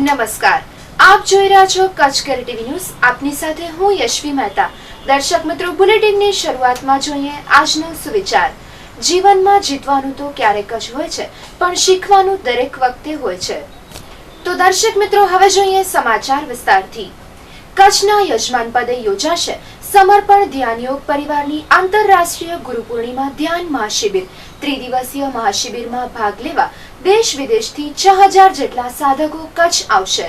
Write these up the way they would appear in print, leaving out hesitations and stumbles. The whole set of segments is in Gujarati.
નમસ્કાર, આપ જોઈ રહ્યા છો કચ્છ કેર ટીવી ન્યૂઝ. આપની સાથે હું યશવી મહેતા. દર્શક મિત્રો, બુલેટિનની શરૂઆતમાં જોઈએ આજનો સુવિચાર. જીવનમાં જીતવાનું તો ક્યારેક જ હોય છે, પણ શીખવાનું દરેક વખતે હોય છે. તો દર્શક મિત્રો, હવે જોઈએ સમાચાર વિસ્તારથી. કચ્છના યજમાન પદે યોજાશે સમર્પણ ધ્યાન યોગ પરિવારની આંતરરાષ્ટ્રીય ગુરુ પૂર્ણિમા ધ્યાન મહાશિબિર. ત્રિદિવસીય મહાશિબિરમાં ભાગ લેવા દેશ વિદેશથી 6000 જેટલા સાધકો કચ્છ આવશે.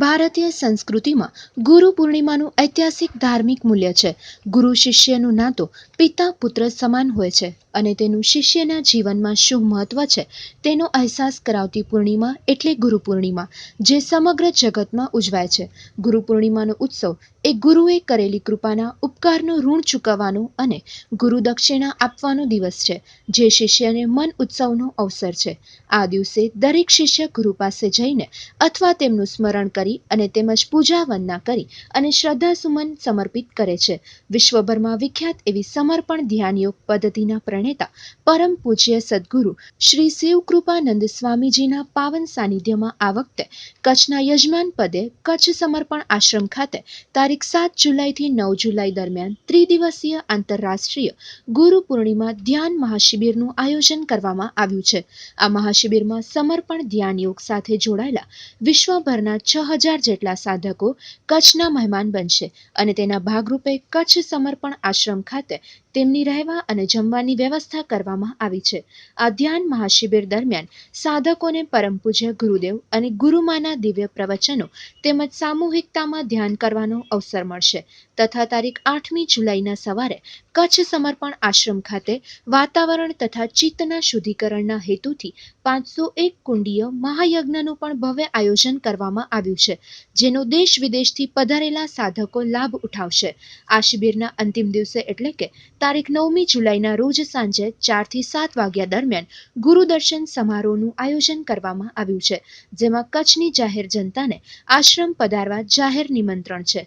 ભારતીય સંસ્કૃતિમાં ગુરુ પૂર્ણિમાનું ઐતિહાસિક ધાર્મિક મૂલ્ય છે. ગુરુ શિષ્યનું નાતો પિતા પુત્ર સમાન હોય છે અને તેનું શિષ્યના જીવનમાં શું મહત્વ છે તેનો અહેસાસ કરાવતી પૂર્ણિમા એટલે ગુરુ પૂર્ણિમા, જે સમગ્ર જગતમાં ઉજવાય છે. ગુરુ પૂર્ણિમાનો ઉત્સવ એ ગુરુએ કરેલી કૃપાના ઉપકારનું ઋણ ચૂકવવાનો અને ગુરુ દક્ષિણા આપવાનો દિવસ છે, જે શિષ્યને મન ઉત્સવનો અવસર છે. આ દિવસે દરેક શિષ્ય ગુરુ પાસે જઈને અથવા તેમનું સ્મરણ કરી અને તેમજ પૂજા વંદના કરી અને શ્રદ્ધાસુમન સમર્પિત કરે છે. વિશ્વભરમાં વિખ્યાત એવી સમર્પણ ધ્યાન યોગ પદ્ધતિના પ્રણેતા પરમ પૂજ્ય સદગુરુ શ્રી શિવકૃપાનંદ સ્વામીજીના પાવન સાનિધ્યમાં આ વખતે કચ્છના યજમાન પદે કચ્છ સમર્પણ આશ્રમ ખાતે તારીખ 7 જુલાઈથી 9 જુલાઈ દરમિયાન ત્રિદિવસીય આંતરરાષ્ટ્રીય ગુરુ પૂર્ણિમા ધ્યાન મહાશિબિરનું આયોજન કરવામાં આવ્યું છે. આ મહાશિબિરમાં સમર્પણ ધ્યાન યોગ સાથે જોડાયેલા વિશ્વભરના 6000 જેટલા સાધકો કચ્છના મહેમાન બનશે અને તેના ભાગરૂપે કચ્છ સમર્પણ આશ્રમ ખાતે તેમની રહેવા અને જમવાની વ્યવસ્થા કરવામાં આવી છે. આ ધ્યાન મહાશિબિર દરમિયાન સાધકોને પરમ પૂજ્ય ગુરુદેવ અને ગુરુમાના દિવ્ય પ્રવચનો તેમજ સામૂહિકતામાં ધ્યાન કરવાનો અવસર મળશે તથા તારીખ 8મી જુલાઈના સવારે કચ્છ સમર્પણ આશ્રમ ખાતે વાતાવરણ તથા ચિત્તના શુદ્ધિકરણના હેતુથી 501 કુંડીય મહાયજ્ઞનું પણ ભવ્ય આયોજન કરવામાં આવ્યું છે, જેનો દેશ વિદેશથી પધારેલા સાધકો લાભ ઉઠાવશે. આ શિબિરના અંતિમ દિવસે એટલે કે તારીખ 9મી જુલાઈના રોજ સાંજે 4 થી 7 વાગ્યા દરમિયાન ગુરુ દર્શન સમારોહનું આયોજન કરવામાં આવ્યું છે, જેમાં કચ્છની જાહેર જનતાને આશ્રમ પધારવા જાહેર નિમંત્રણ છે.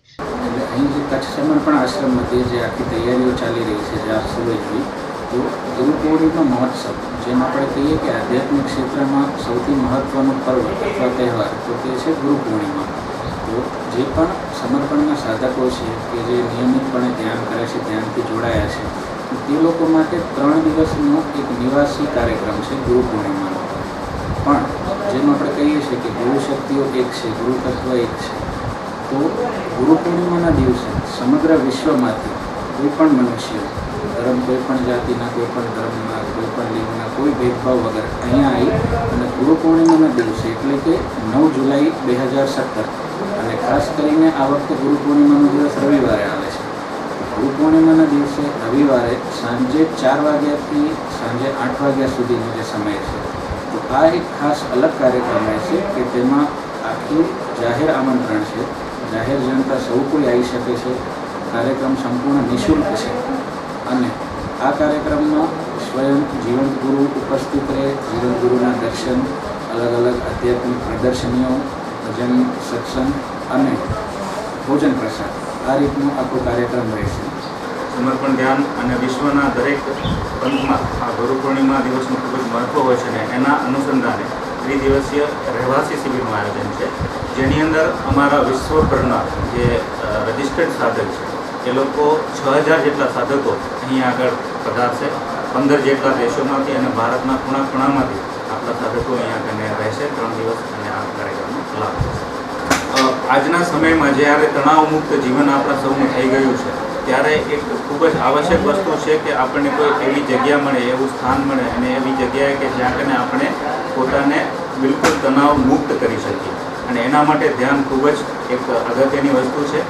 અહીં જે કચ્છ સમર્પણ આશ્રમ મધ્યે જે આખી તૈયારીઓ ચાલી રહી છે, જે આપ સૌએ જોઈ, તો ગુરુ પૂર્ણિમા મહોત્સવ, જેમ આપણે કહીએ કે આધ્યાત્મિક ક્ષેત્રમાં સૌથી મહત્ત્વનો પર્વ અથવા તહેવાર તો તે છે ગુરુ પૂર્ણિમા. તો જે પણ સમર્પણના સાધકો છે કે જે નિયમિતપણે ધ્યાન કરે છે, ધ્યાનથી જોડાયા છે, તો તે લોકો માટે 3 દિવસનો એક નિવાસી કાર્યક્રમ છે ગુરુ પૂર્ણિમાનો. પણ જેમ આપણે કહીએ છીએ કે ગુરુ શક્તિઓ એક છે, ગુરુ તત્વ એક છે, તો ગુરુ પૂર્ણિમાના દિવસે સમગ્ર વિશ્વમાંથી કોઈ પણ મનુષ્ય, ધર્મ કોઈ પણ જાતિના, કોઈ પણ ધર્મના, કોઈ પણ લિંગના, કોઈ ભેદભાવ વગર અહીંયા આવી અને ગુરુ પૂર્ણિમાના દિવસે એટલે કે 9 જુલાઈ 2017 અને ખાસ કરીને આ વખતે ગુરુ પૂર્ણિમાનો દિવસ રવિવારે આવે છે. ગુરુ પૂર્ણિમાના દિવસે રવિવારે સાંજે 4 વાગ્યાથી સાંજે 8 વાગ્યા સુધીનો જે સમય છે, તો આ એક ખાસ અલગ કાર્યક્રમ છે કે તેમાં આખું જાહેર આમંત્રણ છે, જાહેર જનતા સૌ કોઈ આવી શકે છે. કાર્યક્રમ સંપૂર્ણ નિઃશુલ્ક છે અને આ કાર્યક્રમમાં સ્વયં જીવંત ગુરુ ઉપસ્થિત રહે, જીવંત ગુરુના દર્શન, અલગ અલગ આધ્યાત્મિક પ્રદર્શનીઓ, ભજન, સત્સંગ અને ભોજન પ્રસાદ, આ રીતનો આખો કાર્યક્રમ રહેશે. સમર્પણ ધ્યાન અને વિશ્વના દરેક પંથમાં આ ગુરુ પૂર્ણિમા દિવસનું ખૂબ જ મહત્ત્વ હોય છે અને એના અનુસંધાને ત્રિદિવસીય રહેવાસી શિબિરનું આયોજન છે, જેની અંદર અમારા વિશ્વભરના જે રજિસ્ટર્ડ સાધક છે એ લોકો 6000 જેટલા સાધકો અહીં આગળ પધારશે. 15 જેટલા દેશોમાંથી અને ભારતના ખૂણા ખૂણામાંથી આપણા સાધકો અહીંયા આગળ રહેશે 3 દિવસ અને આ કાર્યક્રમનો લાભ થશે. આજના સમયમાં જ્યારે તણાવમુક્ત જીવન આપણા સૌનું થઈ ગયું છે, ત્યારે એક ખૂબ જ આવશ્યક વસ્તુ છે કે આપણને કોઈ એવી જગ્યા મળે, એવું સ્થાન મળે અને એવી જગ્યાએ કે જ્યાં કને આપણે પોતાને બિલકુલ તણાવ મુક્ત કરી શકીએ અને એના માટે ધ્યાન ખૂબ જ એક અગત્યની વસ્તુ છે.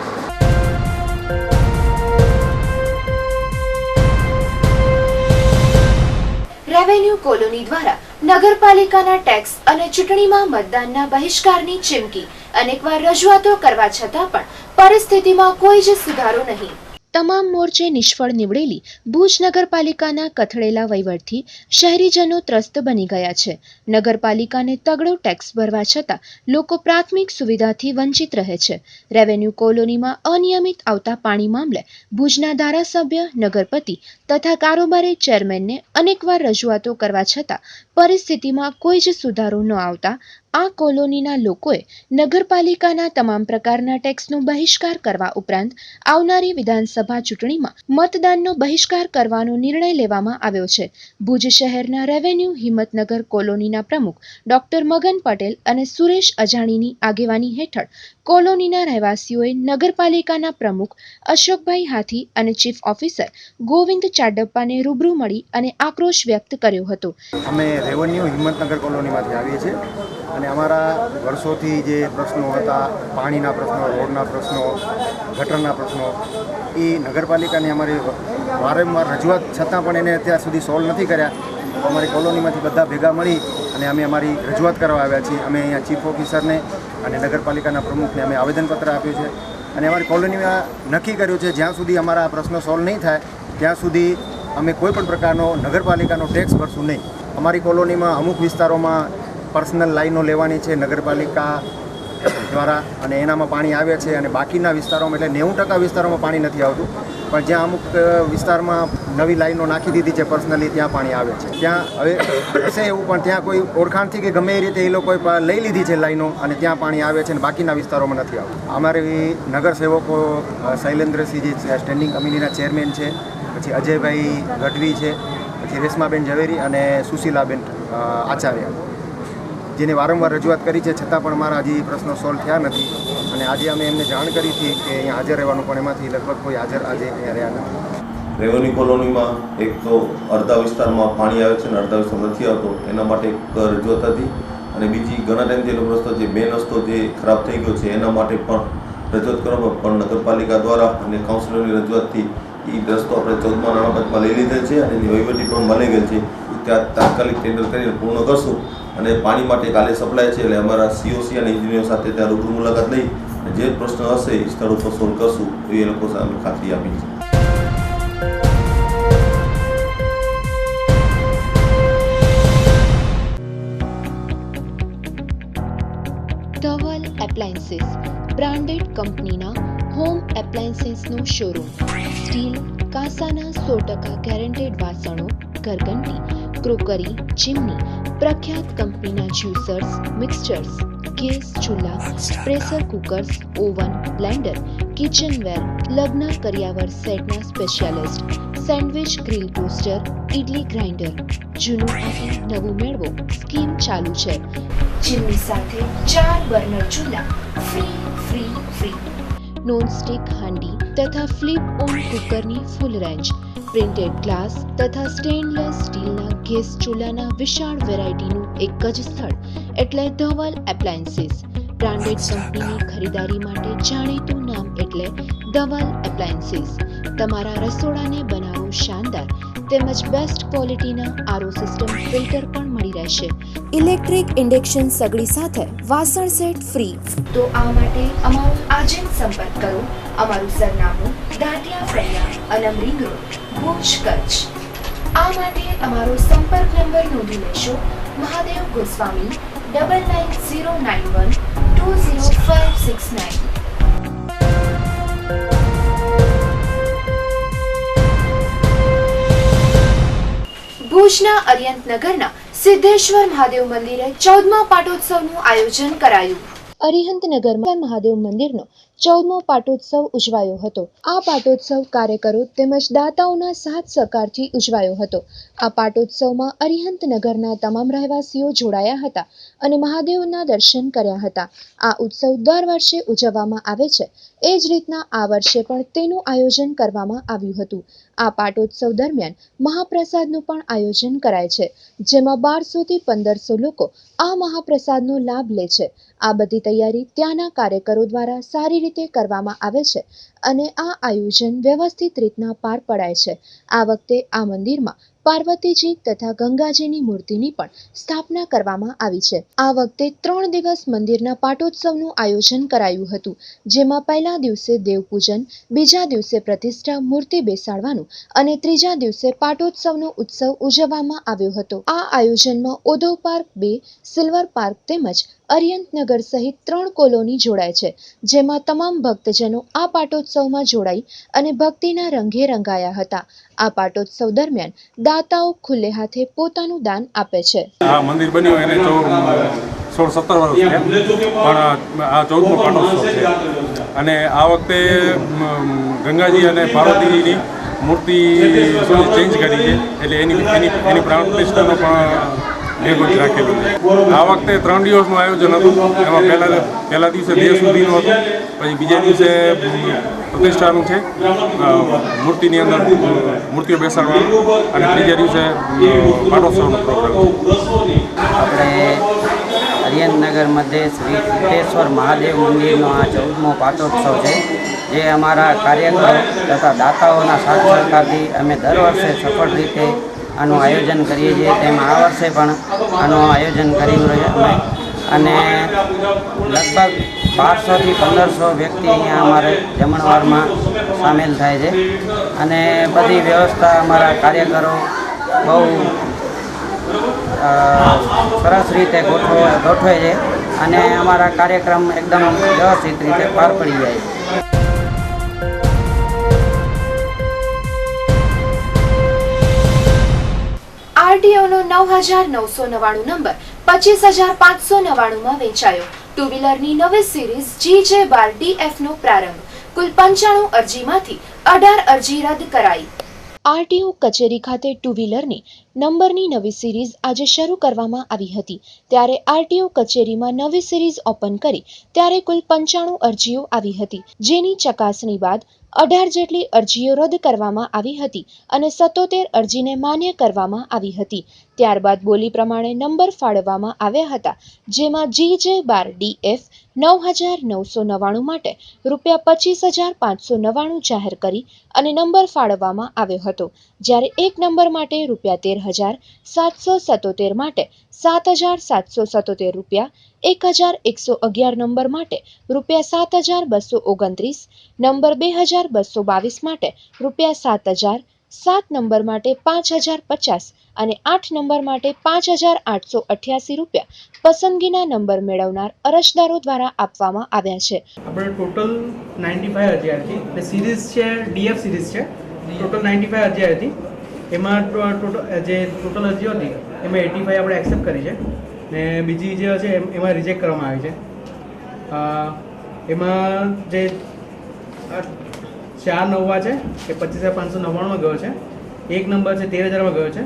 રેવન્યુ કોલોની દ્વારા નગરપાલિકાના ટેક્સ અને ચૂંટણીમાં મતદાનના બહિષ્કારની ચીમકી. અનેકવાર રજૂઆતો કરવા છતાં પણ પરિસ્થિતિમાં કોઈ જ સુધારો નહીં. તમામ મોરચે નિષ્ફળ નીવડેલી ભુજ નગરપાલિકાના કથળેલા વહીવટથી શહેરીજનો ત્રસ્ત બની ગયા છે. નગરપાલિકાને તગડો ટેક્સ ભરવા છતાં લોકો પ્રાથમિક સુવિધાથી વંચિત રહે છે. રેવન્યુ કોલોનીમાં અનિયમિત આવતા પાણી મામલે ભુજના ધારાસભ્ય, નગરપતિ તથા કારોબારી ચેરમેનને અનેકવાર રજૂઆતો કરવા છતાં પરિસ્થિતિમાં કોઈ જ સુધારો ન આવતા આ કોલોનીના લોકોએ નગરપાલિકાના તમામ પ્રકારના ટેક્સનો બહિષ્કાર કરવા ઉપરાંત આવનારી વિધાનસભા ચૂંટણીમાં મતદાનનો બહિષ્કાર કરવાનો નિર્ણય લેવામાં આવ્યો છે. ભુજ શહેરના રેવન્યુ હિંમતનગર કોલોનીના પ્રમુખ ડોક્ટર મગન પટેલ અને સુરેશ અજાણીની આગેવાની હેઠળ કોલોનીના રહેવાસીઓએ નગરપાલિકાના પ્રમુખ અશોકભાઈ હાથી અને ચીફ ઓફિસર ગોવિંદ ચાડપ્પાને રૂબરૂ મળી અને આક્રોશ વ્યક્ત કર્યો હતો. અમે રેવન્યુ હિંમતનગર કોલોનીમાંથી આવીએ છીએ અને અમારા વર્ષોથી જે પ્રશ્નો હતા, પાણીના પ્રશ્નો, રોડના પ્રશ્નો, ગટરના પ્રશ્નો, એ નગરપાલિકાની અમારી વારંવાર રજૂઆત છતાં પણ એને અત્યાર સુધી સોલ્વ નથી કર્યા. અમારી કોલોનીમાંથી બધા ભેગા મળી અને અમે અમારી રજૂઆત કરવા આવ્યા છીએ. અમે અહીંયા ચીફ ઓફિસરને અને નગરપાલિકાના પ્રમુખને અમે આવેદનપત્ર આપ્યું છે અને અમારી કોલોનીમાં નક્કી કર્યું છે જ્યાં સુધી અમારા પ્રશ્નો સોલ્વ નહીં થાય ત્યાં સુધી અમે કોઈ પણ પ્રકારનો નગરપાલિકાનો ટેક્સ ભરશું નહીં. અમારી કોલોનીમાં અમુક વિસ્તારોમાં પર્સનલ લાઈનો લેવાની છે નગરપાલિકા દ્વારા અને એનામાં પાણી આવે છે અને બાકીના વિસ્તારોમાં એટલે 90% વિસ્તારોમાં પાણી નથી આવતું, પણ જ્યાં અમુક વિસ્તારમાં નવી લાઈનો નાખી દીધી છે પર્સનલી ત્યાં પાણી આવે છે. ત્યાં હવે હશે એવું પણ ત્યાં કોઈ ઓળખાણથી કે ગમે એ રીતે એ લોકોએ લઈ લીધી છે લાઈનો અને ત્યાં પાણી આવે છે અને બાકીના વિસ્તારોમાં નથી આવતું. અમારી નગરસેવકો શૈલેન્દ્રસિંહ જે સ્ટેન્ડિંગ કમિટીના ચેરમેન છે, પછી અજયભાઈ ગઢવી છે, પછી રેશમાબેન ઝવેરી અને સુશીલાબેન આચાર્ય, જેને વારંવાર રજૂઆત કરી છે છતાં પણ અમારા હજી પ્રશ્નો સોલ્વ થયા નથી. અને આજે અમે એમને જાણ કરી હતી કે અહીંયા હાજર રહેવાનું, પણ એમાંથી લગભગ કોઈ હાજર આજે અહીંયા રહ્યા નથી. રેવન્યુ કોલોનીમાં એક તો અડધા વિસ્તારમાં પાણી આવે છે અને અડધા વિસ્તાર નથી આવતો, એના માટે એક રજૂઆત હતી. અને બીજી ઘણા ટાઈમથી એનો રસ્તો જે મેન રસ્તો જે ખરાબ થઈ ગયો છે એના માટે પણ રજૂઆત કરવામાં, પણ નગરપાલિકા દ્વારા અને કાઉન્સિલરની રજૂઆતથી એ રસ્તો આપણે 14મા નાણાં પંચમાં લઈ લીધેલ છે અને એની વહીવટી પણ મળી ગયેલ છે. ત્યાં તાત્કાલિક ટેન્ડર કરીને પૂર્ણ કરશું અને પાણી માટે કાલે સપ્લાય છે એટલે અમારા સીઓસી અને એન્જિનિયર સાથે ત્યાં રૂબરૂ મુલાકાત લઈ જે પ્રશ્ન હશે એ સ્થળ ઉપર સોલ્વ કરશું એ લોકો સામે ખાતરી આપી છે. ધવલ એપ્લાયન્સીસ બ્રાન્ડેડ કંપનીના હોમ એપ્લાયન્સીસનો શોરૂમ. સ્ટીલ, કાંસાના 100% ગેરંટેડ વાસણો, ઘરઘંટી, ક્રોકરી, ચીમની, પ્રખ્યાત કંપનીના જ્યુસર્સ, મિક્સચર્સ, ગેસ ચૂલા, pressure cookers, oven, Blender, kitchenware, લગ્ન કરિયાવર સેટના specialist, sandwich grill toaster, idli grinder. જૂનું આપી નવું મેળવો સ્કીમ ચાલુ છે. ચીમની સાથે 4 બર્નર ચૂલા ફ્રી. નોનસ્ટિક હાંડી તથા ફ્લિપ ઓન કુકરની ફૂલ રેન્જ. પ્રિન્ટેડ ગ્લાસ તથા સ્ટેનલેસ સ્ટીલના ગેસ ચૂલાના વિશાળ વેરાયટીનું એક જ સ્થળ એટલે ધવલ એપ્લાયન્સીસ. બ્રાન્ડેડ કંપનીની ખરીદારી માટે જાણીતું નામ એટલે ધવલ એપ્લાયન્સીસ. તમારા રસોડાને બનાવો શાનદાર તેમજ બેસ્ટ ક્વોલિટીના આરઓ સિસ્ટમ ફિલ્ટર પણ મળી રહેશે. ઇલેક્ટ્રિક ઇન્ડક્શન સગડી સાથે વાસણ સેટ ફ્રી. તો આ માટે અમારો આજે જ સંપર્ક કરો. અમારું સરનામું દાંતિયા ફળિયા, અલમ રિંગ રોડ, ભુજ, કચ્છ. આ માટે અમારો સંપર્ક નંબર નોંધી લેશો. મહાદેવ ગોસ્વામી 999091 20569. ભુજના અરિહંતનગરના સિદ્ધેશ્વર મહાદેવ મંદિરે 14મા પાટોત્સવનું આયોજન કરાયું. અરિહંતનગરમાં મહાદેવ મંદિરનો 14મો પાટોત્સવ ઉજવાયો હતો. આ પાટોત્સવ કાર્યકરો તેમજ દાતાઓના સાથ સહકારથી ઉજવાયો હતો. આ પાટોત્સવમાં અરિહંતનગરના તમામ રહેવાસીઓ જોડાયા હતા અને મહાદેવના દર્શન કર્યા હતા. આ ઉત્સવ દર વર્ષે ઉજવવામાં આવે છે. એ જ રીતના આ વર્ષે પણ તેનું આયોજન કરવામાં આવ્યું હતું. આ પાટોત્સવ દરમિયાન મહાપ્રસાદનું પણ આયોજન કરાય છે, જેમાં 1200 થી 1500 લોકો આ મહાપ્રસાદનો લાભ લે છે. આ બધી તૈયારી ત્યાંના કાર્યકરો દ્વારા સારી રીતે કરવામાં આવે છે અને આ આયોજન વ્યવસ્થિત રીતના પાર પડાય છે. આ વખતે આ મંદિરમાં પાર્વતીજી તથા ગંગાજીની મૂર્તિની પણ સ્થાપના કરવામાં આવી છે. આ વખતે 3 દિવસ મંદિરના પાટોત્સવનું આયોજન કરાયું હતું, જેમાં પહેલા દિવસે દેવપૂજન, બીજા દિવસે પ્રતિષ્ઠા મૂર્તિ બેસાડવાનું અને ત્રીજા દિવસે પાટોત્સવનો ઉત્સવ ઉજવવામાં આવ્યો હતો. આ આયોજનમાં ઉદ્યોગ પાર્ક 2, સિલ્વર પાર્ક તેમજ અરિહંતનગર સહિત 3 કોલોની જોડાય છે, જેમાં તમામ ભક્તજનો આ પાટોત્સવમાં જોડાઈ અને ભક્તિના રંગે રંગાયા હતા. આ પાટોત્સવ દરમિયાન દાતાઓ ખુલ્લે હાથે પોતાનું દાન આપે છે. આ મંદિર બન્યું એને તો 16-17 વર્ષ થયા, પણ આ 14મો પાટોત્સવ છે અને આ વખતે ગંગાજી અને પાર્વતીજીની મૂર્તિ ચેન્જ કરી છે, એટલે એની પ્રાણ પ્રતિષ્ઠાનો પણ ભેગો જ રાખેલું છે. આ વખતે 3 દિવસનું આયોજન હતું. એમાં પહેલા દિવસે દેહ સુધીનું હતું, પછી બીજા દિવસે પ્રતિષ્ઠાનું છે, મૂર્તિની અંદર મૂર્તિઓ બેસાડવાનું, અને ત્રીજા દિવસે પાટોત્સવનો પ્રોગ્રામ. આપણે હરિયનનગર મધ્યે શ્રી સિદ્ધેશ્વર મહાદેવ મંદિરનો આ 14મો પાટોત્સવ છે, જે અમારા કાર્યકરો તથા દાતાઓના સાથ સહકારથી અમે દર વર્ષે સફળ રીતે આનું આયોજન કરીએ છીએ. તેમાં આ વર્ષે પણ આનું આયોજન કર્યું અમે, અને લગભગ 1200થી 1500 વ્યક્તિ અહીંયા અમારે જમણવારમાં સામેલ થાય છે, અને બધી વ્યવસ્થા અમારા કાર્યકરો બહુ સરસ રીતે ગોઠવે છે, અને અમારા કાર્યક્રમ એકદમ વ્યવસ્થિત રીતે પાર પડી જાય છે. આરટીઓનો 9999 નંબર 25599 માં વેચાયો. ટુ વ્હીલરની નવી સિરીઝ GJ12DF નો પ્રારંભ. કુલ 95 અરજીમાંથી 18 અરજી રદ કરાઈ. આરટીઓ કચેરી ખાતે ટુ વ્હીલરની નંબરની નવી સિરીઝ આજે શરૂ કરવામાં આવી હતી. ત્યારે આરટીઓ કચેરીમાં નવી સિરીઝ ઓપન કરી ત્યારે કુલ 95 અરજીઓ આવી હતી, જેની ચકાસણી બાદ 18 જેટલી અરજીઓ રદ કરવામાં આવી હતી અને 77 અરજીને માન્ય કરવામાં આવી હતી. ત્યારબાદ બોલી પ્રમાણે નંબર ફાળવવામાં આવ્યા હતા, જેમાં GJ12DF 9999 માટે ₹25,599 જાહેર કરી અને નંબર ફાળવવામાં આવ્યો હતો, જ્યારે એક નંબર માટે ₹13,777 માટે ₹7,777, 1111 નંબર માટે ₹7,229, નંબર 2222 માટે ₹7,000, 7 નંબર માટે ₹5,050 અને 8 નંબર માટે ₹5,888 પસંદગીના નંબર મેળવનાર અરજદારો દ્વારા આપવામાં આવ્યા છે. આપણે ટોટલ 95 અરજી હતી, એટલે સિરીઝ છે DF સિરીઝ છે, ટોટલ 95 અરજી હતી. એમાં ટોટલ અરજીઓ હતી એમાં 85 આપણે એક્સેપ્ટ કરી છે, ને બીજી જે છે એમાં રિજેક્ટ કરવામાં આવી છે. એમાં જે 4 નવા છે એ 25,599 ગયો છે, એક નંબર છે 13,000 ગયો છે,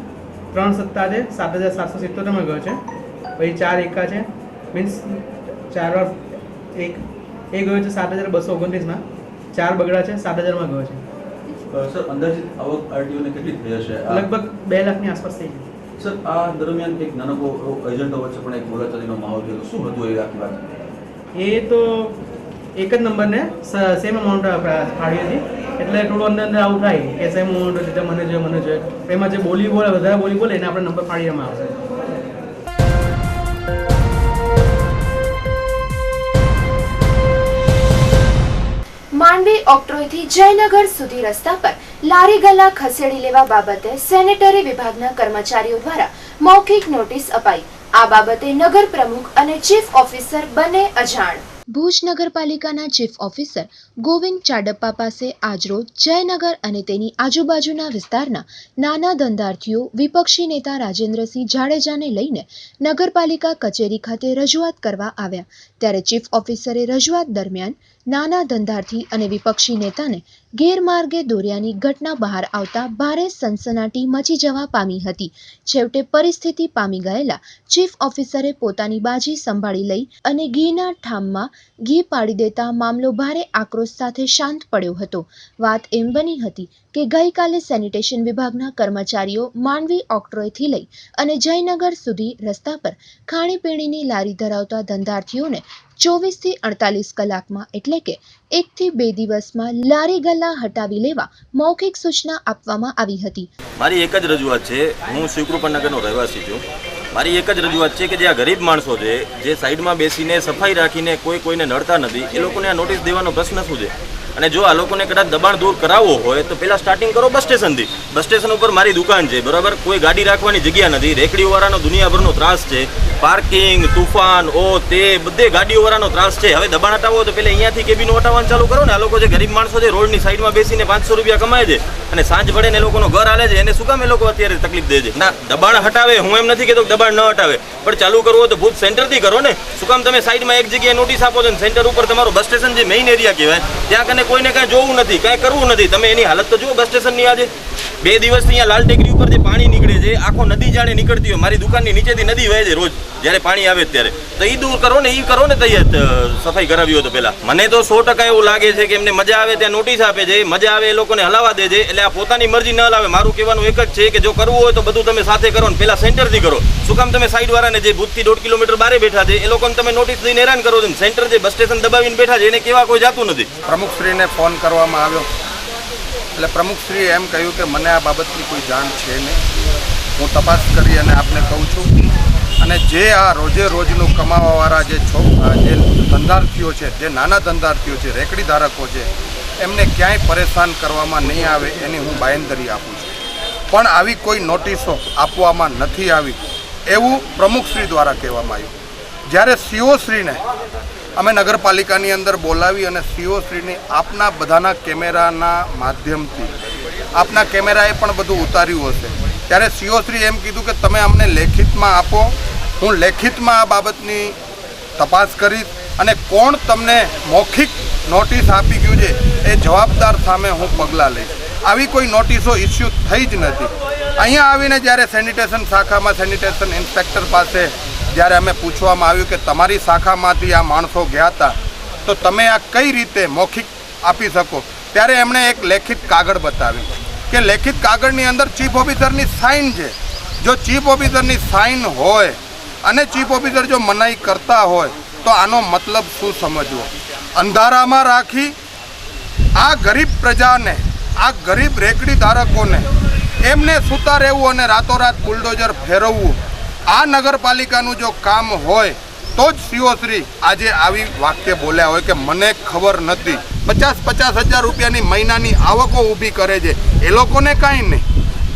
3 સત્તા છે 7,777 ગયો છે, પછી 4 એકા છે મીન્સ 4 વાર એક ગયો છે 7,229, 4 બગડા છે 7,000 ગયો છે. સર, અંદાજિત આવક આરટીઓને કેટલી થઈ હશે? લગભગ 2 લાખની આસપાસ થઈ છે. સર, આ દરમિયાન એક નાનકો એજન્ટો વચ્ચે પણ એક બોલાચાલીનો માહોલ થયો, શું હતું એ આખી વાત? એ તો એક જ નંબરને સેમ અમાઉન્ટ ફાળી હતી, એટલે થોડું અંદર આવું થાય કે સેમ અમાઉન્ટ રીતે મને જોઈએ એમાં જે વધારે બોલી બોલે એને આપણે નંબર ફાળીમાં આવશે. માંડવી ઓક્ટ્રોયથી જયનગર સુધી રસ્તા પર લારી ગલ્લા ખસેડી લેવા બાબતે સેનેટરી વિભાગના કર્મચારીઓ દ્વારા મૌખિક નોટિસ અપાઈ. આ બાબતે નગર પ્રમુખ અને ચીફ ઓફિસર બંને અજાણ. ભુજ નગરપાલિકાના ચીફ ઓફિસર ગોવિંદ ચાડપ્પા પાસે આજરોજ જયનગર અને તેની આજુબાજુના વિસ્તારના નાના ધંધાર્થીઓ વિપક્ષી નેતા રાજેન્દ્રસિંહ જાડેજાને લઈને નગરપાલિકા કચેરી ખાતે રજૂઆત કરવા આવ્યા. ત્યારે ચીફ ઓફિસરે રજૂઆત દરમિયાન નાના ધંધાર્થી અને વિપક્ષી નેતાને ગેરમાર્ગે દોર્યાની ઘટના બહાર આવતા ભારે સનસનાટી મચી જવા પામી હતી. છેવટે પરિસ્થિતિ પામી ગયેલા ચીફ ઓફિસરે પોતાની બાજી સંભાળી લઈ અને ઘીના ઠામમાં ઘી પાડી દેતા મામલો ભારે આક્રોશ સાથે શાંત પડ્યો હતો. વાત એમ બની હતી કે ગઈકાલે સેનિટેશન વિભાગના કર્મચારીઓ માંડવી ઓક્ટ્રોયથી લઈ અને જયનગર સુધી રસ્તા પર ખાણીપીણીની લારી ધરાવતા ધંધાર્થીઓને 24 થી 48 કલાકમાં એટલે કે 1 થી 2 દિવસમાં લારી ગલ્લા હટાવી લેવા મૌખિક સૂચના આપવામાં આવી હતી. મારી એક જ રજૂઆત છે, હું શિવકૃપાનગરનો રહેવાસી છું. મારી એક જ રજૂઆત છે કે જે આ ગરીબ માણસો છે, જે સાઈડમાં બેસીને સફાઈ રાખીને કોઈને નડતા નથી, એ લોકોને આ નોટિસ દેવાનો પ્રશ્ન શું છે? અને જો આ લોકોને કદાચ દબાણ દૂર કરાવવો હોય તો પહેલાં સ્ટાર્ટિંગ કરો બસ સ્ટેશનથી. બસ સ્ટેશન ઉપર મારી દુકાન છે, બરાબર, કોઈ ગાડી રાખવાની જગ્યા નથી, રેકડીઓવાળાનો દુનિયાભરનો ત્રાસ છે, પાર્કિંગ, તુફાન, તે બધે ગાડીઓવાળાનો ત્રાસ છે. હવે દબાણ હટાવો તો પહેલાં અહીંયાથી કેબિનો હટાવવાનું ચાલુ કરો ને. આ લોકો જે ગરીબ માણસો છે, રોડની સાઈડમાં બેસીને 500 રૂપિયા કમાય છે અને સાંજ પડે ને એ લોકોનો ઘર હાલે છે, એને શું કામ એ લોકો અત્યારે તકલીફ દે છે? ના, દબાણ હટાવે, હું એમ નથી કહેતો દબાણ ન હટાવે, પણ ચાલુ કરવું હોય તો ભૂત સેન્ટરથી કરો ને. શું કામ તમે સાઈડમાં એક જગ્યાએ નોટિસ આપો છો ને સેન્ટર ઉપર તમારું બસ સ્ટેશન જે મેઇન એરિયા કહેવાય ત્યાં કને કોઈને કાંઈ જોવું નથી, કાંઈ કરવું નથી. તમે એની હાલત તો જુઓ બસ સ્ટેશનની. આજે 2 દિવસથી અહીંયા લાલ ટેકરી ઉપર જે પાણી નીકળે છે, આખો નદી જાણે નીકળતી હોય. મારી દુકાનની નીચેથી નદી વહે છે રોજ જ્યારે પાણી આવે ત્યારે. તો એ દૂર કરો ને, એ કરો ને તૈયાર સફાઈ કરાવી હોય તો પહેલાં. મને તો 100% એવું લાગે છે કે એમને મજા આવે ત્યાં નોટિસ આપે છે, મજા આવે એ લોકોને હલાવા દે છે, એટલે આ પોતાની મરજી ન હલાવે. મારું કહેવાનું એક જ છે કે જો કરવું હોય તો બધું તમે સાથે કરો ને પહેલાં સેન્ટરથી કરો. શું કામ તમે સાઈડવાળાને જે ભૂતથી 1.5 કિલોમીટર બારે બેઠા છે એ લોકોને તમે નોટિસ દઈને હેરાન કરો છો? સેન્ટર જે બસ સ્ટેશન દબાવીને બેઠા છે એને કેવા કોઈ જાતું નથી. પ્રમુખશ્રીને ફોન કરવામાં આવ્યો એટલે પ્રમુખશ્રીએ એમ કહ્યું કે મને આ બાબતની કોઈ જાણ છે નહીં, હું તપાસ કરી અને આપને કહું છું. અને જે આ રોજે રોજનું કમાવાવાળા જે ધંધાર્થીઓ છે, જે નાના ધંધાર્થીઓ છે, રેકડી ધારકો છે, એમને ક્યાંય પરેશાન કરવામાં નહીં આવે એની હું બાંયધરી આપું છું. પણ આવી કોઈ નોટિસો આપવામાં નથી આવી એવું પ્રમુખશ્રી દ્વારા કહેવામાં આવ્યું. જ્યારે સીઓશ્રીને અમે નગરપાલિકાની અંદર બોલાવી અને સીઓશ્રીની આપના બધાના કેમેરાના માધ્યમથી આપના કેમેરાએ પણ બધું ઉતાર્યું હશે, ત્યારે સીઓશ્રી એમ કીધું કે તમે અમને લેખિતમાં આપો, હું લેખિતમાં આ બાબતની તપાસ કરીશ અને કોણ તમને મૌખિક નોટિસ આપી ગયું છે એ જવાબદાર સામે હું પગલાં લઈશ. આવી કોઈ નોટિસો ઇસ્યુ થઈ જ નથી. અહીંયા આવીને જ્યારે સેનિટેશન શાખામાં સેનિટેશન ઇન્સ્પેક્ટર પાસે જ્યારે અમે પૂછવામાં આવ્યું કે તમારી શાખામાંથી આ માણસો ગયા હતા તો તમે આ કઈ રીતે મૌખિક આપી શકો, ત્યારે એમણે એક લેખિત કાગળ બતાવ્યું કે લેખિત કાગળની અંદર ચીફ ઓફિસરની સાઇન છે. જો ચીફ ઓફિસરની સાઇન હોય અને ચીફ ઓફિસર જો મનાઈ કરતા હોય તો આનો મતલબ શું સમજવો? અંધારામાં રાખી આ ગરીબ પ્રજાને, આ ગરીબ રેકડી ધારકોને એમને સૂતા રહેવું અને રાતોરાત બુલડોઝર ફેરવવું, આ નગરપાલિકાનું જો કામ હોય તો જ સીઓશ્રી આજે આવી વાક્ય બોલ્યા હોય કે મને ખબર નથી. 50-50 હજાર રૂપિયાની મહિનાની આવકો ઊભી કરે છે એ લોકોને કાંઈ નહીં.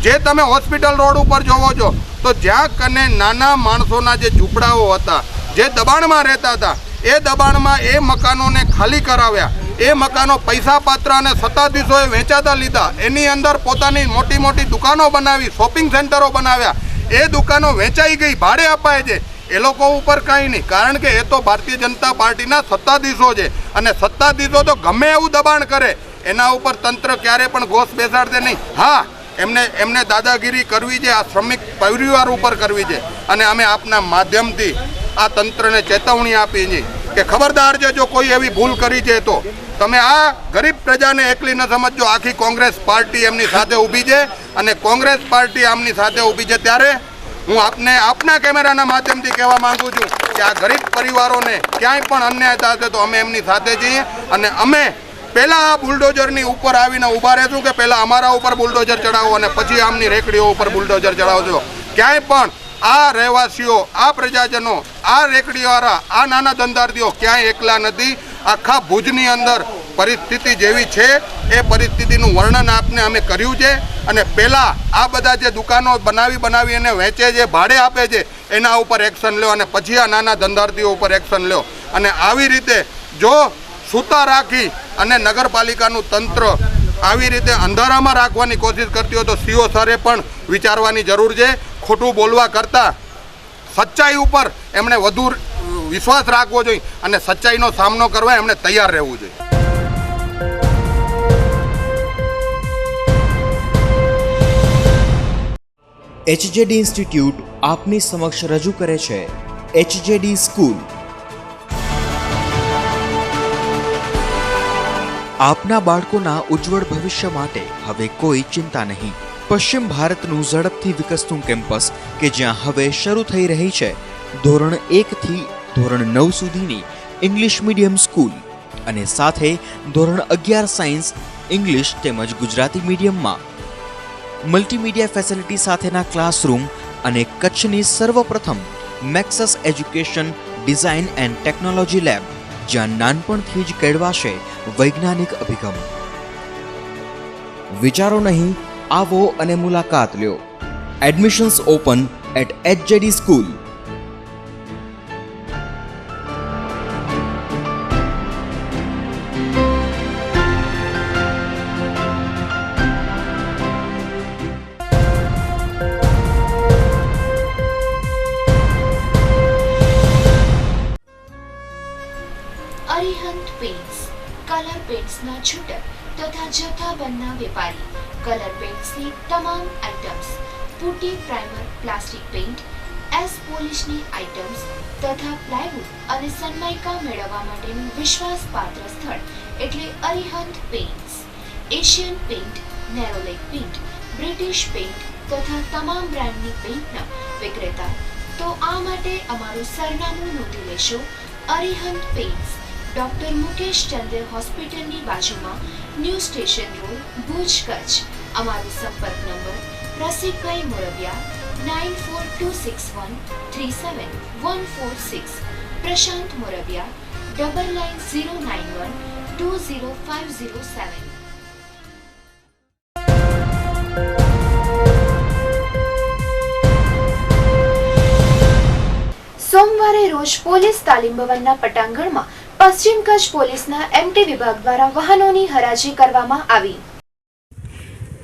જે તમે હોસ્પિટલ રોડ ઉપર જોવો છો તો જ્યાં કને નાના માણસોના જે ઝૂંપડાઓ હતા, જે દબાણમાં રહેતા હતા, એ દબાણમાં એ મકાનોને ખાલી કરાવ્યા, એ મકાનો પૈસા પાત્ર અને સત્તાધીશોએ વેચાતા લીધા, એની અંદર પોતાની મોટી મોટી દુકાનો બનાવી, શોપિંગ સેન્ટરો બનાવ્યા, એ દુકાનો વેચાઈ ગઈ, ભાડે અપાય છે. એ લોકો ઉપર કાંઈ નહીં, કારણ કે એ તો ભારતીય જનતા પાર્ટીના સત્તાધીશો છે અને સત્તાધીશો તો ગમે એવું દબાણ કરે એના ઉપર તંત્ર ક્યારે પણ ઘોષ બેસાડશે નહીં. હા, એમને દાદાગીરી કરવી છે, આ શ્રમિક પરિવાર ઉપર કરવી છે અને અમે આપના માધ્યમથી આ તંત્રને ચેતવણી આપી છે કે ખબરદાર છે, જો કોઈ એવી ભૂલ કરી છે તો તમે આ ગરીબ પ્રજાને એકલી ન સમજજો. આખી કોંગ્રેસ પાર્ટી એમની સાથે ઊભી છે અને કોંગ્રેસ પાર્ટી આમની સાથે ઊભી છે. ત્યારે હું આપના કેમેરાના માધ્યમથી કહેવા માંગુ છું કે આ ગરીબ પરિવારોને ક્યાંય પણ અન્યાય થશે તો અમે એમની સાથે છીએ અને અમે પહેલાં આ બુલડોઝરની ઉપર આવીને ઊભા રહેશું કે પહેલાં અમારા ઉપર બુલડોઝર ચડાવો અને પછી આમની રેકડીઓ ઉપર બુલડોઝર ચડાવજો. ક્યાંય પણ આ રહેવાસીઓ, આ પ્રજાજનો, આ રેકડીવાળા, આ નાના ધંધાર્થીઓ ક્યાંય એકલા નથી. આખા ભુજની અંદર પરિસ્થિતિ જેવી છે એ પરિસ્થિતિનું વર્ણન આપને અમે કર્યું છે અને પહેલાં આ બધા જે દુકાનો બનાવી અને વેચે છે, ભાડે આપે છે, એના ઉપર એક્શન લો અને પછી આ નાના ધંધાર્થીઓ ઉપર એક્શન લો. અને આવી રીતે જો સૂતા રાખી અને નગરપાલિકાનું તંત્ર આવી રીતે અંધારામાં રાખવાની કોશિશ કરતી હોય તો સીઓ સરે પણ વિચારવાની જરૂર છે. ખોટું બોલવા કરતાં સચ્ચાઈ ઉપર એમણે વધુ વિશ્વાસ રાખવો જોઈએ અને સચ્ચાઈનો સામનો કરવા એમણે તૈયાર રહેવું જોઈએ. એચજેડી ઇન્સ્ટિટ્યૂટ આપની સમક્ષ રજૂ કરે છે એચજેડી સ્કૂલ. આપના બાળકોના ઉજ્જવળ ભવિષ્ય માટે હવે કોઈ ચિંતા નહીં. પશ્ચિમ ભારતનું ઝડપથી વિકસતું કેમ્પસ કે જ્યાં હવે શરૂ થઈ રહી છે ધોરણ 1 થી ધોરણ 9 સુધીની ઇંગ્લિશ મીડિયમ સ્કૂલ અને સાથે ધોરણ 11 સાયન્સ, ઇંગ્લિશ તેમજ ગુજરાતી મીડિયમમાં મલ્ટીમીડિયા ફેસિલિટી સાથેના ક્લાસરૂમ અને કચ્છની સર્વપ્રથમ Maxus education design and technology lab. જ્યાં નાનપણથી જ કેળવાશે વૈજ્ઞાનિક અભિગમ. વિચારો નહીં, આવો અને મુલાકાત લ્યો. Admissions open at HJD school. Arihant paints colour પેઇન્ટ્સના છૂટક તથા જથ્થાબંધના વેપારી. કલર પેઇન્ટ્સની તમામ items, putty, primer, plastic paint, એસ પોલિશની આઇટમ્સ તથા પ્લાયવુડ અને સનમાઇકા મેળવવા માટેનું વિશ્વાસપાત્ર સ્થળ એટલે Arihant paints. Asian paint, Nerolac paint, British paint તથા તમામ બ્રાન્ડની પેઇન્ટના વિક્રેતા. તો આ માટે અમારું સરનામું નોંધી લેશો. અરિહંત પેઇન્ટ્સ, ડોક્ટર મુકેશ ચંદ્ર હોસ્પિટલની બાજુમાં, new station road, Bhuj, Kutch. અમારો સંપર્ક નંબર રસિકભાઈ મોરબિયા 9426137146, પ્રશાંત મોરબિયા 9909120507. સોમવારે રોજ પોલીસ તાલીમ ભવનના પટાંગણમાં પશ્ચિમ કચ્છ પોલીસના MT વિભાગ દ્વારા વાહનોની હરાજી કરવામાં આવી.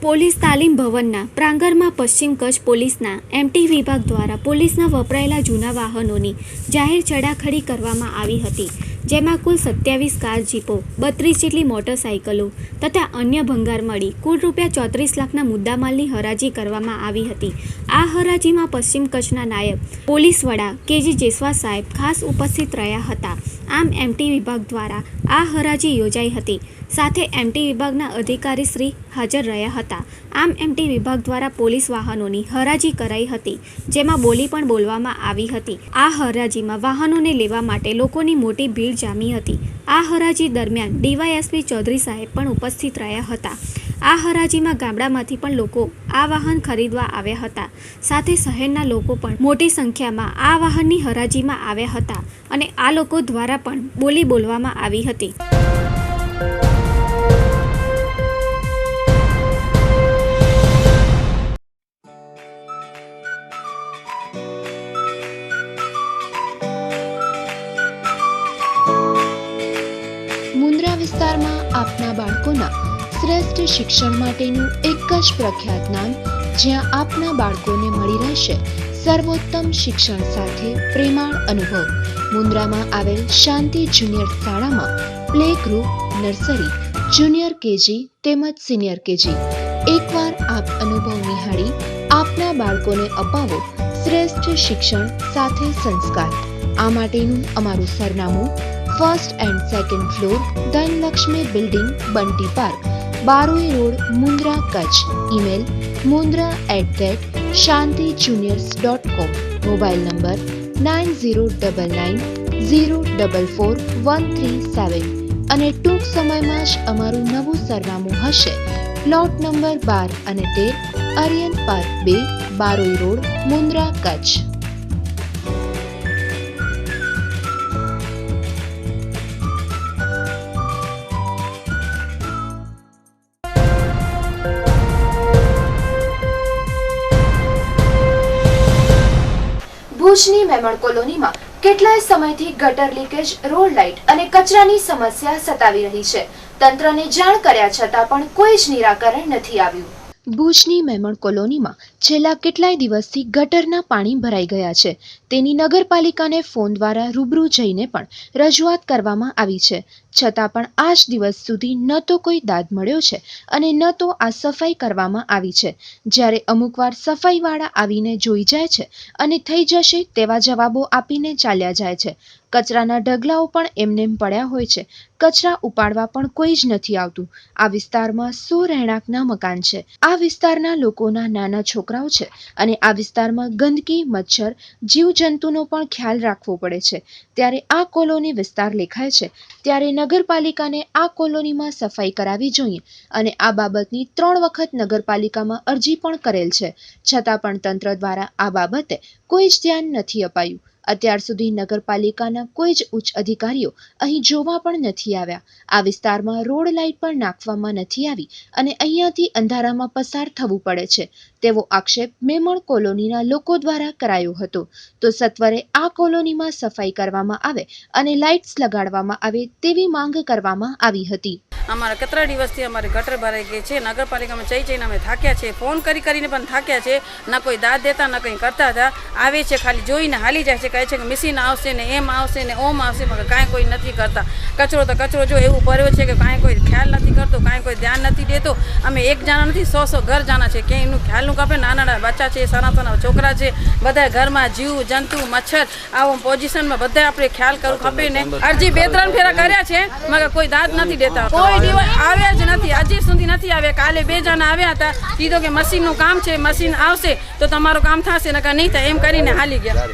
પોલીસ તાલીમ ભવનના પ્રાંગણમાં પશ્ચિમ કચ્છ પોલીસના MT વિભાગ દ્વારા પોલીસના વપરાયેલા જૂના વાહનોની જાહેર ચડાખડી કરવામાં આવી હતી, જેમાં કુલ 27 કાર, જીપો, 32 જેટલી મોટરસાઇકલો તથા અન્ય ભંગાર મળી કુલ ₹34 લાખના મુદ્દામાલની હરાજી કરવામાં આવી હતી. આ હરાજીમાં પશ્ચિમ કચ્છના નાયબ પોલીસ વડા KG જેસવા સાહેબ ખાસ ઉપસ્થિત રહ્યા હતા. આમ MT વિભાગ દ્વારા આ હરાજી યોજાઈ હતી. સાથે MT વિભાગના અધિકારી શ્રી હાજર રહ્યા હતા. આમ MT વિભાગ દ્વારા પોલીસ વાહનોની હરાજી કરાઈ હતી, જેમાં બોલી પણ બોલવામાં આવી હતી. આ હરાજીમાં વાહનોને લેવા માટે લોકોની મોટી ભીડ જામી હતી. આ હરાજી દરમિયાન DYSP ચૌધરી સાહેબ પણ ઉપસ્થિત રહ્યા હતા. આ હરાજીમાં ગામડામાંથી પણ લોકો આ વાહન ખરીદવા આવ્યા હતા. સાથે શહેરના લોકો પણ મોટી સંખ્યામાં આ વાહનની હરાજીમાં આવ્યા હતા અને આ લોકો દ્વારા પણ બોલી બોલવામાં આવી હતી. મુન્દ્રા વિસ્તારમાં આપના બાળકોના શ્રેષ્ઠ શિક્ષણ માટેનું એક જ પ્રખ્યાત નામ, જ્યાં આપના બાળકોને મળી રહેશે સર્વોત્તમ શિક્ષણ સાથે પ્રેમાળ અનુભવ. મુન્દ્રામાં આવેલ શાંતિ જુનિયર શાળામાં play group, nursery, junior KG તેમજ સિનિયર KG. એકવાર આપ અનુભવ નિહાળી આપના બાળકોને અપાવો શ્રેષ્ઠ શિક્ષણ સાથે સંસ્કાર. આ માટેનું અમારું સરનામું first and second floor, Dhanlaxmi building, Bunty park, Baroi road, Mundra, Kutch. Email mundra@shantijuniors.com. Mobile number 9099044137. અને ટૂંક સમયમાં જ અમારું નવું સરનામું હશે. પ્લોટ નંબર 12 અને 13, આર્યન પાર્ક 2, બારોઈ રોડ, મુન્દ્રા, કચ્છ. ભુજની મેમણ કોલોનીમાં કેટલાય સમયથી ગટર લીકેજ, રોડ લાઇટ અને કચરાની સમસ્યા સતાવી રહી છે. તંત્રને જાણ કર્યા છતાં પણ કોઈ જ નિરાકરણ નથી આવ્યું. ભુજની મેમણ કોલોનીમાં છેલ્લા કેટલાય દિવસથી ગટરના પાણી ભરાઈ ગયા છે. તેની નગરપાલિકાને ફોન દ્વારા રૂબરૂ જઈને પણ રજૂઆત કરવામાં આવી છે, છતાં પણ આજ દિવસ સુધી ન તો કોઈ દાદ મળ્યો છે અને ન તો આ સફાઈ કરવામાં આવી છે. જ્યારે અમુકવાર સફાઈવાળા આવીને જોઈ જાય છે અને થઈ જશે તેવા જવાબો આપીને ચાલ્યા જાય છે. કચરાના ઢગલાઓ પણ એમનેમ પડ્યા હોય છે. કચરા ઉપાડવા પણ કોઈ જ નથી આવતું. આ વિસ્તારમાં 100 રહેણાંકના મકાન છે. આ વિસ્તારના લોકોના નાના છોકરાઓ છે અને આ વિસ્તારમાં ગંદકી, મચ્છર, જીવજંતુનો પણ ખ્યાલ રાખવો પડે છે. ત્યારે આ કોલોની વિસ્તાર લેખાય છે, ત્યારે નગરપાલિકાને આ કોલોનીમાં સફાઈ કરાવવી જોઈએ અને આ બાબતની 3 વખત નગરપાલિકામાં અરજી પણ કરેલ છે, છતાં પણ તંત્ર દ્વારા આ બાબતે કોઈ જ ધ્યાન નથી અપાયું. અત્યાર સુધી નગરપાલિકાના કોઈ જ ઉચ્ચ અધિકારીઓ અહીં જોવા પણ નથી આવ્યા. આ વિસ્તારમાં રોડ લાઇટ પણ નાખવામાં નથી આવી અને અહીંયાથી અંધારામાં પસાર થવું પડે છે તેવો આક્ષેપ મેમણ કોલોનીના લોકો દ્વારા કરાયો હતો. તો સત્વરે આ કોલોનીમાં સફાઈ કરવામાં આવે અને લાઇટ્સ લગાડવામાં આવે તેવી માંગ કરવામાં આવી હતી. અમારા કેટલા દિવસથી અમારે ગટર ભરાઈ ગઈ છે. નગરપાલિકામાં જઈને અમે થાક્યા છે, ફોન કરીને પણ થાક્યા છે. ના કોઈ દાદ દેતા ના કંઈ કરતા હતા. આવે છે ખાલી જોઈને હાલી જાય છે, કહે છે કે મશીન આવશે ને એમ આવશે ને ઓમ આવશે, મગર કાંઈ કોઈ નથી કરતા. કચરો તો કચરો જો એવું ભર્યો છે કે કાંઈ કોઈ ખ્યાલ નથી કરતો, કાંઈ કોઈ ધ્યાન નથી દેતો. અમે એક જાણા નથી 100 ઘર જાણા છે કે એનું ખ્યાલનું કાપે. નાના નાના બચ્ચા છે, સાના છોકરા છે, બધા ઘરમાં જીવ જંતુ મચ્છર આવો પોઝિશનમાં બધા આપણે ખ્યાલ કરવું ખપે ને. અરજી 2-3 ફેરા કર્યા છે, મગર કોઈ દાદ નથી દેતા. કોઈ દિવસ આવ્યા જ નથી, હજી સુધી નથી આવ્યા. કાલે 2 જણા આવ્યા હતા, કીધું કે મશીનનું કામ છે, મશીન આવશે તો તમારું કામ થશે, નકર નહીં થાય એમ કરીને હાલી ગયા.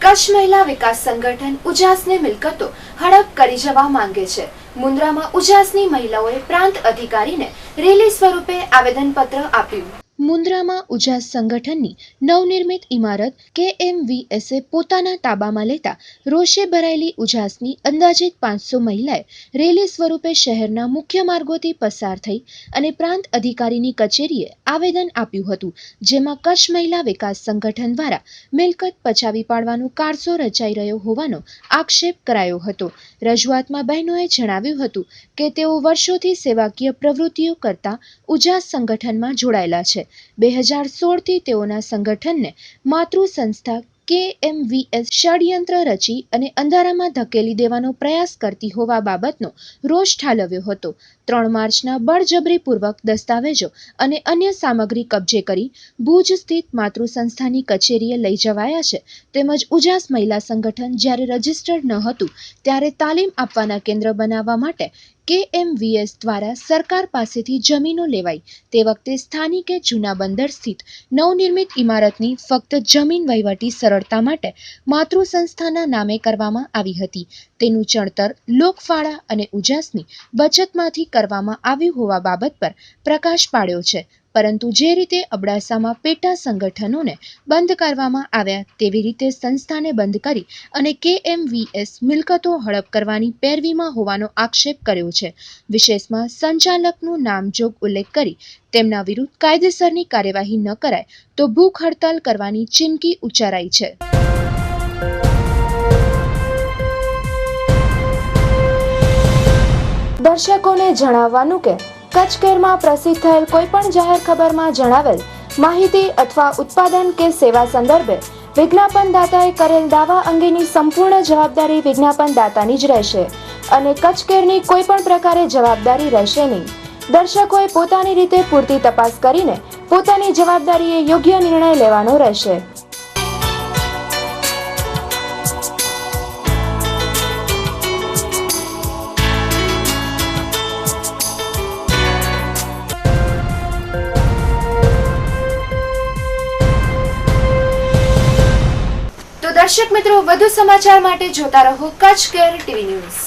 કચ્છ મહિલા વિકાસ સંગઠન ઉજાસની મિલકતો હડપ કરી જવા માંગે છે. મુન્દ્રામાં ઉજાસની મહિલાઓએ પ્રાંત અધિકારીને રેલી સ્વરૂપે આવેદનપત્ર આપ્યું. મુન્દ્રામાં ઉજાસ સંગઠનની નવનિર્મિત ઇમારત KMVSએ પોતાના તાબામાં લેતા રોષે ભરાયેલી ઉજાસની અંદાજિત 500 મહિલાએ રેલી સ્વરૂપે શહેરના મુખ્ય માર્ગોથી પસાર થઈ અને પ્રાંત અધિકારીની કચેરીએ આવેદન આપ્યું હતું, જેમાં કચ્છ મહિલા વિકાસ સંગઠન દ્વારા મિલકત પચાવી પાડવાનો કારસો રચાઈ રહ્યો હોવાનો આક્ષેપ કરાયો હતો. રજૂઆતમાં બહેનોએ જણાવ્યું હતું કે તેઓ વર્ષોથી સેવાકીય પ્રવૃત્તિઓ કરતા ઉજાસ સંગઠનમાં જોડાયેલા છે. 2016થી તેઓના સંગઠનને માતૃ સંસ્થા KMVS ષડયંત્ર રચી અને અંધારામાં ધકેલી દેવાનો પ્રયાસ કરતી હોવા બાબતનો રોષ ઠાલવ્યો હતો. 3 માર્ચના બળજબરીપૂર્વક દસ્તાવેજો અને અન્ય સામગ્રી કબજે કરી ભુજ સ્થિત માતૃ સંસ્થાની કચેરીએ લઈ જવાયા છે. તેમજ ઉજાસ મહિલા સંગઠન જ્યારે રજિસ્ટર્ડ ન હતું ત્યારે તાલીમ આપવાના કેન્દ્ર બનાવવા માટે KMVS દ્વારા સરકાર પાસેથી જમીનો લેવાઈ. તે વખતે સ્થાનિકે જૂના બંદર સ્થિત નવનિર્મિત ઇમારતની ફક્ત જમીન વહીવટી સરળતા માટે માતૃ સંસ્થાના નામે કરવામાં આવી હતી. તેનું ચણતર લોકફાળા અને ઉજાસની બચતમાંથી કરવામાં આવ્યું હોવા બાબત પર પ્રકાશ પાડ્યો છે. પરંતુ જે રીતે અબડાસામાં પેટા સંગઠનોને બંધ કરવામાં આવ્યા તેવી રીતે સંસ્થાને બંધ કરી અને KMVS મિલકતો હડપ કરવાની પેરવીમાં હોવાનો આક્ષેપ કર્યો છે. વિશેષમાં સંચાલકનું નામજોગ ઉલ્લેખ કરી તેમના વિરુદ્ધ કાયદેસરની કાર્યવાહી ન કરાય તો ભૂખ હડતાલ કરવાની ચીમકી ઉચ્ચારાઈ છે. દર્શકોને જણાવવાનું કે કચ્છ કેરમાં પ્રસિદ્ધ થયેલ કોઈપણ જાહેર ખબરમાં જણાવેલ માહિતી અથવા ઉત્પાદન કે સેવા સંદર્ભે વિજ્ઞાપનદાતાએ કરેલ દાવા અંગેની સંપૂર્ણ જવાબદારી વિજ્ઞાપનદાતાની જ રહેશે અને કચ્છ કેરની કોઈપણ પ્રકારે જવાબદારી રહેશે નહીં. દર્શકોએ પોતાની રીતે પૂરતી તપાસ કરીને પોતાની જવાબદારીએ યોગ્ય નિર્ણય લેવાનો રહેશે. દર્શક મિત્રો, વધુ સમાચાર માટે જોતા રહો કચ્છ કેર ટીવી ન્યૂઝ.